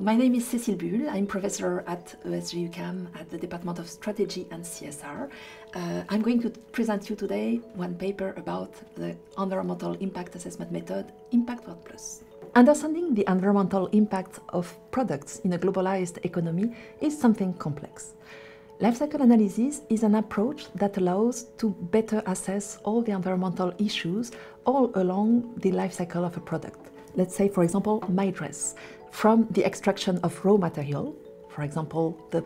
my name is Cécile Bull. I'm professor at ESG UQAM at the Department of Strategy and CSR. I'm going to present you today one paper about the environmental impact assessment method, ImpactWorld+. Understanding the environmental impact of products in a globalized economy is something complex. Lifecycle analysis is an approach that allows to better assess all the environmental issues all along the life cycle of a product. Let's say, for example, my dress, from the extraction of raw material, for example, the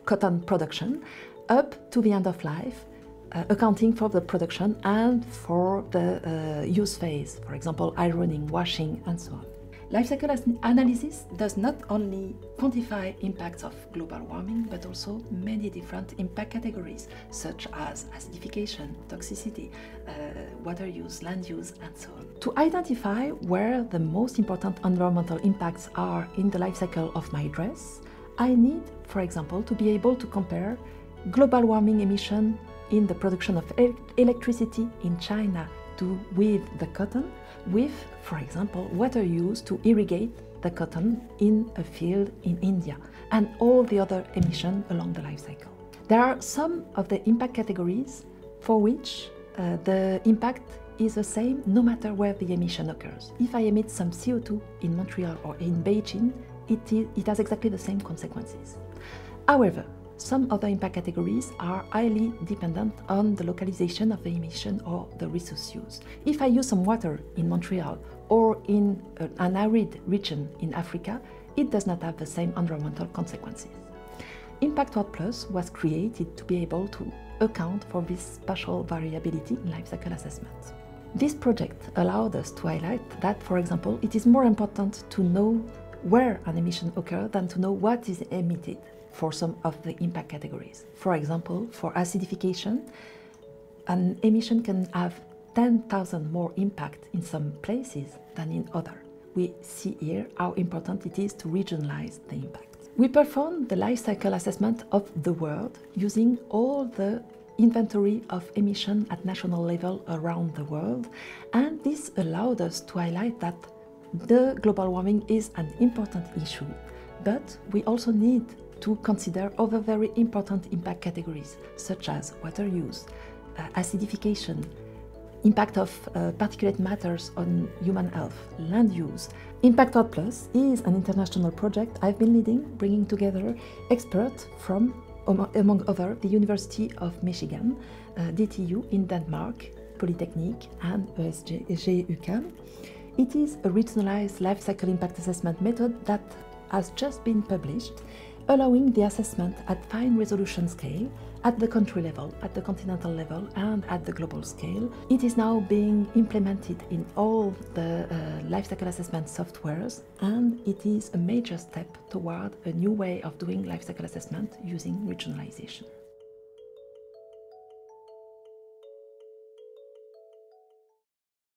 cotton production, up to the end of life, accounting for the production and for the use phase, for example, ironing, washing, and so on. Life cycle analysis does not only quantify impacts of global warming, but also many different impact categories, such as acidification, toxicity, water use, land use, and so on. To identify where the most important environmental impacts are in the life cycle of my dress, I need, for example, to be able to compare global warming emission in the production of electricity in China with the cotton, with, for example, water use to irrigate the cotton in a field in India, and all the other emissions along the life cycle. There are some of the impact categories for which the impact is the same no matter where the emission occurs. If I emit some CO2 in Montreal or in Beijing, it has exactly the same consequences. However, some other impact categories are highly dependent on the localization of the emission or the resource use. If I use some water in Montreal or in an arid region in Africa, it does not have the same environmental consequences. ImpactWorld+ was created to be able to account for this spatial variability in life cycle assessment. This project allowed us to highlight that, for example, it is more important to know where an emission occurs than to know what is emitted for some of the impact categories. For example, for acidification, an emission can have 10,000 more impact in some places than in others. We see here how important it is to regionalize the impact. We performed the life cycle assessment of the world using all the inventory of emission at national level around the world, and this allowed us to highlight that the global warming is an important issue, but we also need to consider other very important impact categories, such as water use, acidification, impact of particulate matters on human health, land use. ImpactWorld+ is an international project I've been leading, bringing together experts from, among others, the University of Michigan, DTU in Denmark, Polytechnique, and ESG UQAM. It is a regionalized life cycle impact assessment method that has just been published, allowing the assessment at fine resolution scale, at the country level, at the continental level, and at the global scale. It is now being implemented in all the life cycle assessment softwares, and it is a major step toward a new way of doing life cycle assessment using regionalization.